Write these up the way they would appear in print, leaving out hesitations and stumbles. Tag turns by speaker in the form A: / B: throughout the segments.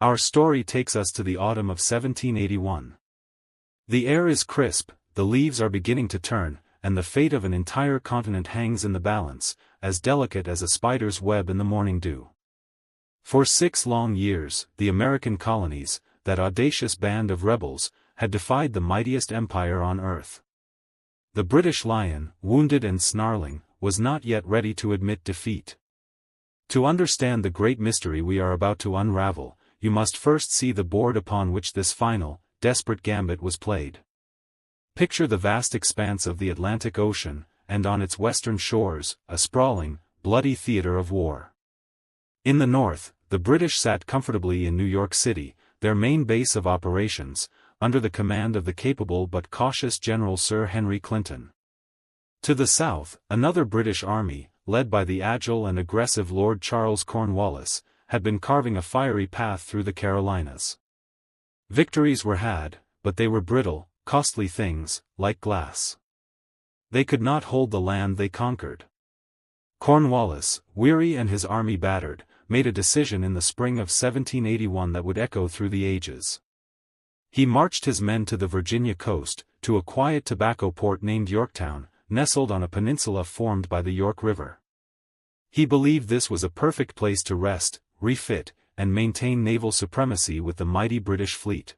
A: Our story takes us to the autumn of 1781. The air is crisp, the leaves are beginning to turn, and the fate of an entire continent hangs in the balance, as delicate as a spider's web in the morning dew. For 6 long years, the American colonies, that audacious band of rebels, had defied the mightiest empire on earth. The British lion, wounded and snarling, was not yet ready to admit defeat. To understand the great mystery we are about to unravel, you must first see the board upon which this final, desperate gambit was played. Picture the vast expanse of the Atlantic Ocean, and on its western shores, a sprawling, bloody theater of war. In the north, the British sat comfortably in New York City, their main base of operations, under the command of the capable but cautious General Sir Henry Clinton. To the south, another British army, led by the agile and aggressive Lord Charles Cornwallis, had been carving a fiery path through the Carolinas. Victories were had, but they were brittle, costly things, like glass. They could not hold the land they conquered. Cornwallis, weary and his army battered, made a decision in the spring of 1781 that would echo through the ages. He marched his men to the Virginia coast, to a quiet tobacco port named Yorktown, nestled on a peninsula formed by the York River. He believed this was a perfect place to rest, refit, and maintain naval supremacy with the mighty British fleet.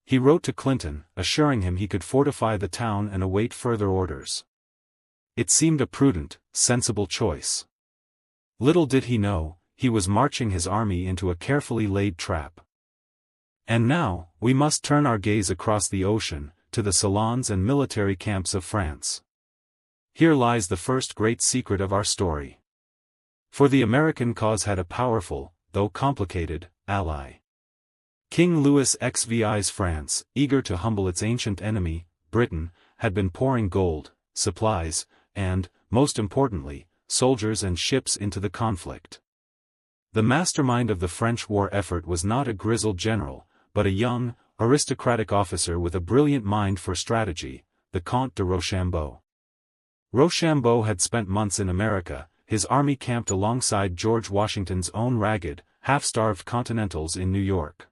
A: He wrote to Clinton, assuring him he could fortify the town and await further orders. It seemed a prudent, sensible choice. Little did he know, he was marching his army into a carefully laid trap. And now, we must turn our gaze across the ocean, to the salons and military camps of France. Here lies the first great secret of our story. For the American cause had a powerful, though complicated, ally. King Louis XVI's France, eager to humble its ancient enemy, Britain, had been pouring gold, supplies, and, most importantly, soldiers and ships into the conflict. The mastermind of the French war effort was not a grizzled general, but a young, aristocratic officer with a brilliant mind for strategy, the Comte de Rochambeau. Rochambeau had spent months in America, his army camped alongside George Washington's own ragged, half-starved Continentals in New York.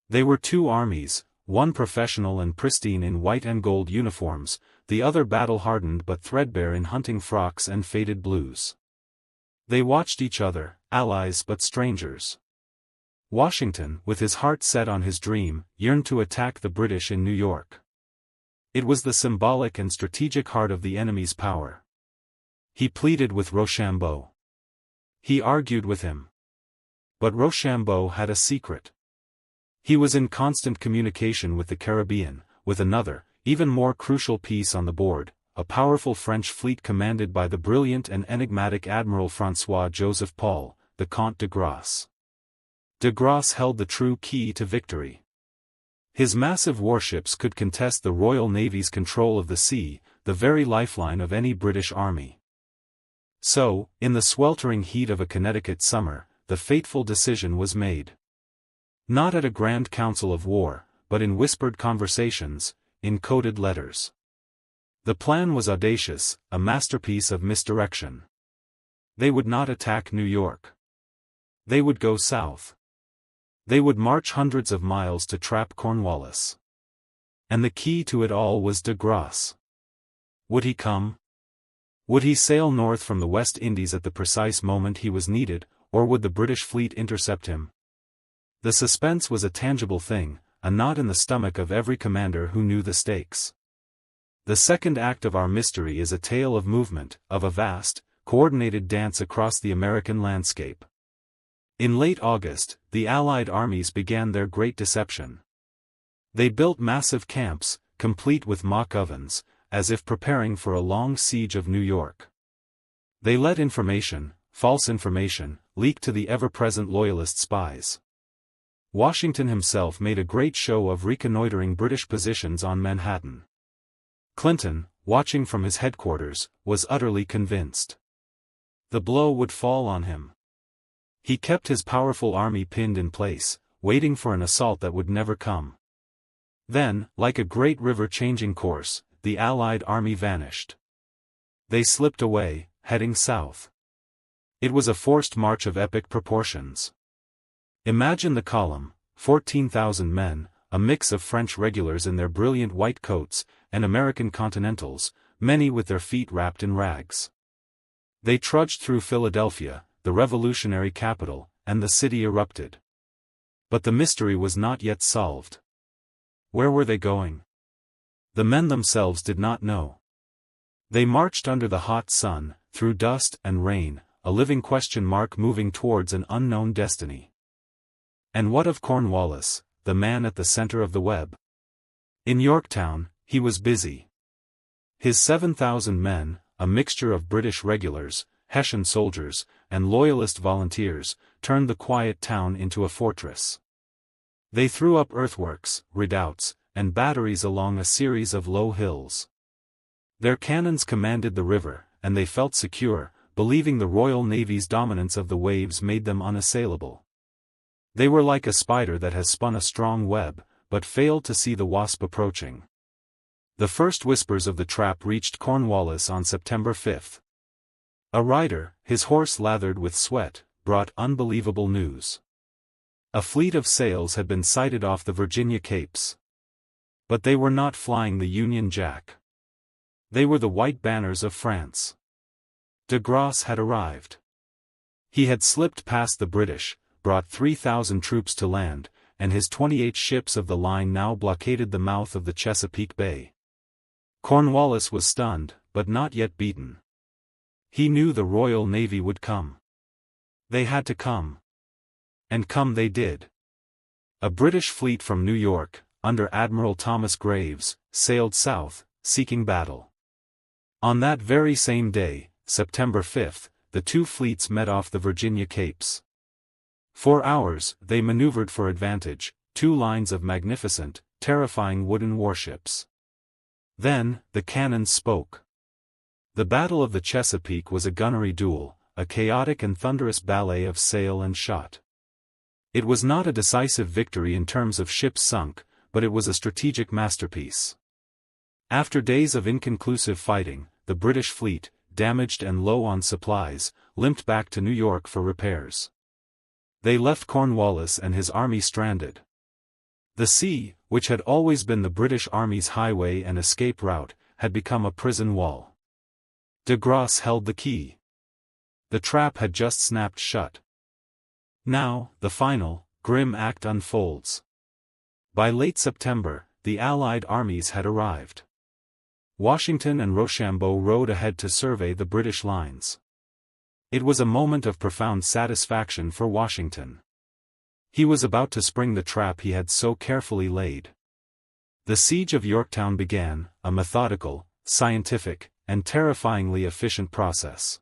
A: They were 2 armies, one professional and pristine in white and gold uniforms, the other battle-hardened but threadbare in hunting frocks and faded blues. They watched each other, allies but strangers. Washington, with his heart set on his dream, yearned to attack the British in New York. It was the symbolic and strategic heart of the enemy's power. He pleaded with Rochambeau. He argued with him. But Rochambeau had a secret. He was in constant communication with the Caribbean, with another, even more crucial piece on the board, a powerful French fleet commanded by the brilliant and enigmatic Admiral François-Joseph Paul, the Comte de Grasse. De Grasse held the true key to victory. His massive warships could contest the Royal Navy's control of the sea, the very lifeline of any British army. So, in the sweltering heat of a Connecticut summer, the fateful decision was made. Not at a grand council of war, but in whispered conversations, in coded letters. The plan was audacious, a masterpiece of misdirection. They would not attack New York. They would go south. They would march hundreds of miles to trap Cornwallis. And the key to it all was de Grasse. Would he come? Would he sail north from the West Indies at the precise moment he was needed, or would the British fleet intercept him? The suspense was a tangible thing, a knot in the stomach of every commander who knew the stakes. The second act of our mystery is a tale of movement, of a vast, coordinated dance across the American landscape. In late August, the Allied armies began their great deception. They built massive camps, complete with mock ovens, as if preparing for a long siege of New York. They let information, false information, leak to the ever-present Loyalist spies. Washington himself made a great show of reconnoitering British positions on Manhattan. Clinton, watching from his headquarters, was utterly convinced. The blow would fall on him. He kept his powerful army pinned in place, waiting for an assault that would never come. Then, like a great river changing course, the Allied army vanished. They slipped away, heading south. It was a forced march of epic proportions. Imagine the column, 14,000 men, a mix of French regulars in their brilliant white coats, and American Continentals, many with their feet wrapped in rags. They trudged through Philadelphia, the revolutionary capital, and the city erupted. But the mystery was not yet solved. Where were they going? The men themselves did not know. They marched under the hot sun, through dust and rain, a living question mark moving towards an unknown destiny. And what of Cornwallis, the man at the center of the web? In Yorktown, he was busy. His 7,000 men, a mixture of British regulars, Hessian soldiers, and loyalist volunteers, turned the quiet town into a fortress. They threw up earthworks, redoubts, and batteries along a series of low hills. Their cannons commanded the river, and they felt secure, believing the Royal Navy's dominance of the waves made them unassailable. They were like a spider that has spun a strong web, but failed to see the wasp approaching. The first whispers of the trap reached Cornwallis on September 5. A rider, his horse lathered with sweat, brought unbelievable news. A fleet of sails had been sighted off the Virginia Capes. But they were not flying the Union Jack. They were the white banners of France. De Grasse had arrived. He had slipped past the British, brought 3,000 troops to land, and his 28 ships of the line now blockaded the mouth of the Chesapeake Bay. Cornwallis was stunned, but not yet beaten. He knew the Royal Navy would come. They had to come. And come they did. A British fleet from New York, under Admiral Thomas Graves, sailed south, seeking battle. On that very same day, September 5, the two fleets met off the Virginia Capes. For hours, they maneuvered for advantage, two lines of magnificent, terrifying wooden warships. Then, the cannons spoke. The Battle of the Chesapeake was a gunnery duel, a chaotic and thunderous ballet of sail and shot. It was not a decisive victory in terms of ships sunk, but it was a strategic masterpiece. After days of inconclusive fighting, the British fleet, damaged and low on supplies, limped back to New York for repairs. They left Cornwallis and his army stranded. The sea, which had always been the British Army's highway and escape route, had become a prison wall. De Grasse held the key. The trap had just snapped shut. Now, the final, grim act unfolds. By late September, the Allied armies had arrived. Washington and Rochambeau rode ahead to survey the British lines. It was a moment of profound satisfaction for Washington. He was about to spring the trap he had so carefully laid. The siege of Yorktown began, a methodical, scientific, and terrifyingly efficient process.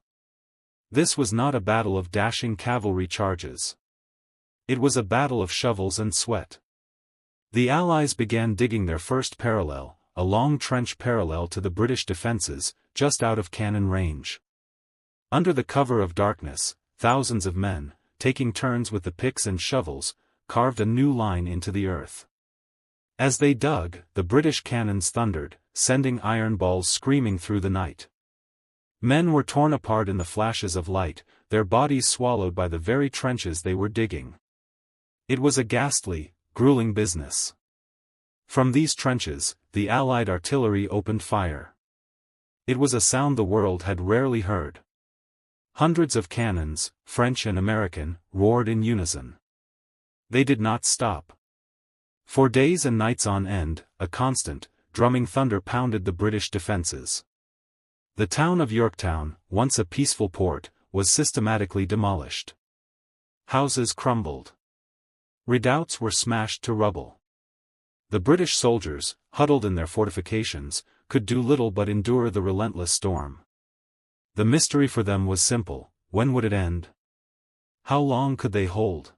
A: This was not a battle of dashing cavalry charges. It was a battle of shovels and sweat. The Allies began digging their first parallel, a long trench parallel to the British defenses, just out of cannon range. Under the cover of darkness, thousands of men, taking turns with the picks and shovels, carved a new line into the earth. As they dug, the British cannons thundered, sending iron balls screaming through the night. Men were torn apart in the flashes of light, their bodies swallowed by the very trenches they were digging. It was a ghastly, grueling business. From these trenches, the Allied artillery opened fire. It was a sound the world had rarely heard. Hundreds of cannons, French and American, roared in unison. They did not stop. For days and nights on end, a constant, drumming thunder pounded the British defenses. The town of Yorktown, once a peaceful port, was systematically demolished. Houses crumbled. Redoubts were smashed to rubble. The British soldiers, huddled in their fortifications, could do little but endure the relentless storm. The mystery for them was simple: when would it end? How long could they hold?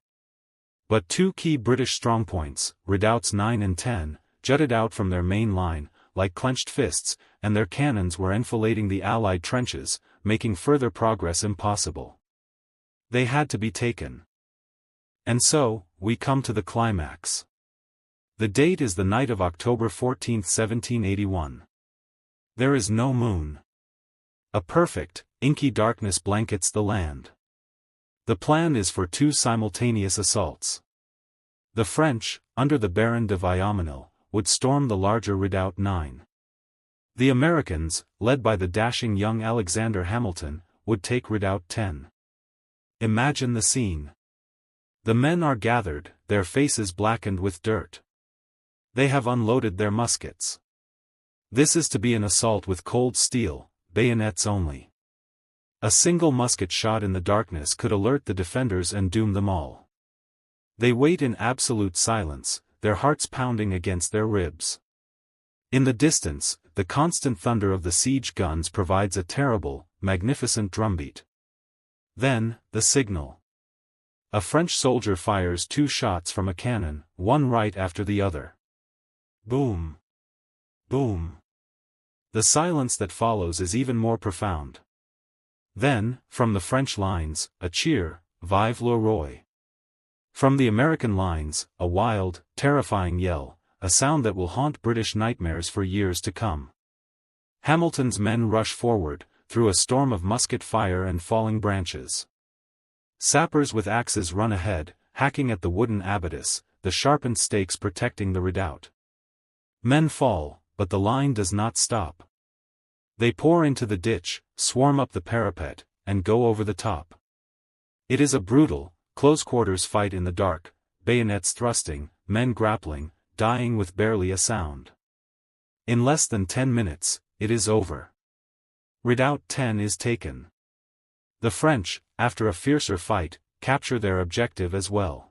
A: But two key British strongpoints, Redoubts 9 and 10, jutted out from their main line, like clenched fists, and their cannons were enfilading the Allied trenches, making further progress impossible. They had to be taken. And so, we come to the climax. The date is the night of October 14, 1781. There is no moon. A perfect, inky darkness blankets the land. The plan is for 2 simultaneous assaults. The French, under the Baron de Viomenil, would storm the larger Redoubt 9. The Americans, led by the dashing young Alexander Hamilton, would take Redoubt 10. Imagine the scene. The men are gathered, their faces blackened with dirt. They have unloaded their muskets. This is to be an assault with cold steel, bayonets only. A single musket shot in the darkness could alert the defenders and doom them all. They wait in absolute silence, their hearts pounding against their ribs. In the distance, the constant thunder of the siege guns provides a terrible, magnificent drumbeat. Then, the signal. A French soldier fires 2 shots from a cannon, one right after the other. Boom! Boom! The silence that follows is even more profound. Then, from the French lines, a cheer, Vive le Roi. From the American lines, a wild, terrifying yell, a sound that will haunt British nightmares for years to come. Hamilton's men rush forward, through a storm of musket fire and falling branches. Sappers with axes run ahead, hacking at the wooden abatis, the sharpened stakes protecting the redoubt. Men fall, but the line does not stop. They pour into the ditch, swarm up the parapet, and go over the top. It is a brutal, close-quarters fight in the dark, bayonets thrusting, men grappling, dying with barely a sound. In less than 10 minutes, it is over. Redoubt 10 is taken. The French, after a fiercer fight, capture their objective as well.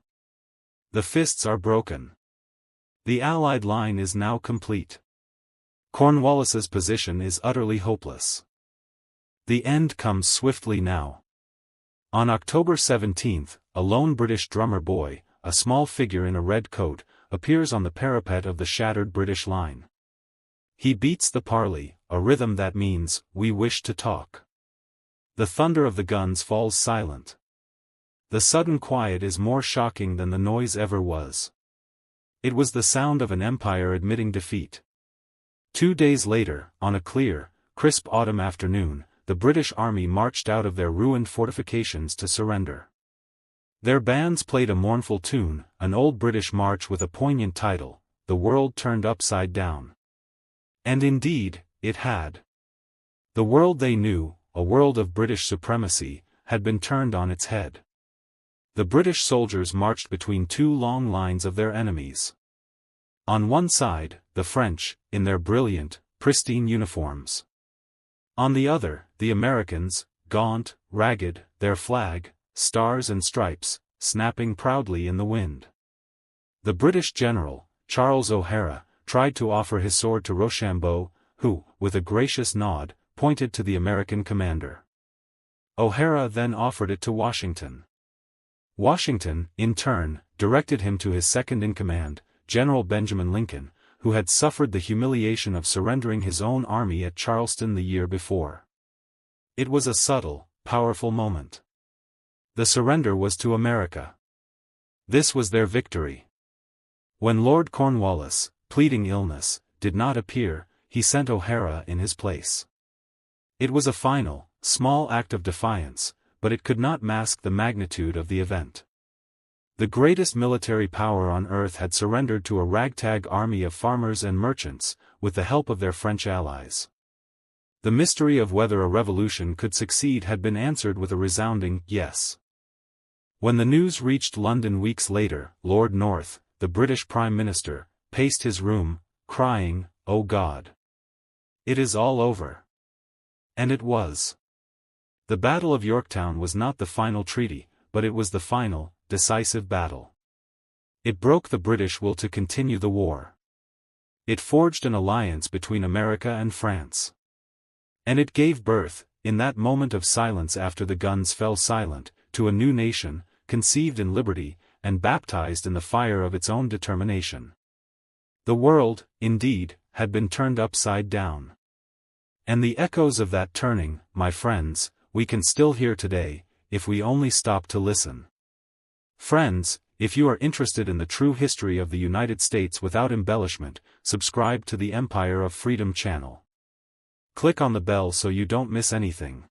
A: The fists are broken. The Allied line is now complete. Cornwallis's position is utterly hopeless. The end comes swiftly now. On October 17, a lone British drummer boy, a small figure in a red coat, appears on the parapet of the shattered British line. He beats the parley, a rhythm that means, "We wish to talk." The thunder of the guns falls silent. The sudden quiet is more shocking than the noise ever was. It was the sound of an empire admitting defeat. 2 days later, on a clear, crisp autumn afternoon, the British army marched out of their ruined fortifications to surrender. Their bands played a mournful tune, an old British march with a poignant title, "The World Turned Upside Down." And indeed, it had. The world they knew, a world of British supremacy, had been turned on its head. The British soldiers marched between 2 long lines of their enemies. On one side, the French, in their brilliant, pristine uniforms. On the other, the Americans, gaunt, ragged, their flag, stars and stripes, snapping proudly in the wind. The British general, Charles O'Hara, tried to offer his sword to Rochambeau, who, with a gracious nod, pointed to the American commander. O'Hara then offered it to Washington. Washington, in turn, directed him to his second-in-command, General Benjamin Lincoln, who had suffered the humiliation of surrendering his own army at Charleston the year before. It was a subtle, powerful moment. The surrender was to America. This was their victory. When Lord Cornwallis, pleading illness, did not appear, he sent O'Hara in his place. It was a final, small act of defiance, but it could not mask the magnitude of the event. The greatest military power on earth had surrendered to a ragtag army of farmers and merchants, with the help of their French allies. The mystery of whether a revolution could succeed had been answered with a resounding yes. When the news reached London weeks later, Lord North, the British Prime Minister, paced his room, crying, "Oh God! It is all over." And it was. The Battle of Yorktown was not the final treaty, but it was the final, decisive battle. It broke the British will to continue the war. It forged an alliance between America and France. And it gave birth, in that moment of silence after the guns fell silent, to a new nation, conceived in liberty, and baptized in the fire of its own determination. The world, indeed, had been turned upside down. And the echoes of that turning, my friends, we can still hear today, if we only stop to listen. Friends, if you are interested in the true history of the United States without embellishment, subscribe to the Empire of Freedom channel. Click on the bell so you don't miss anything.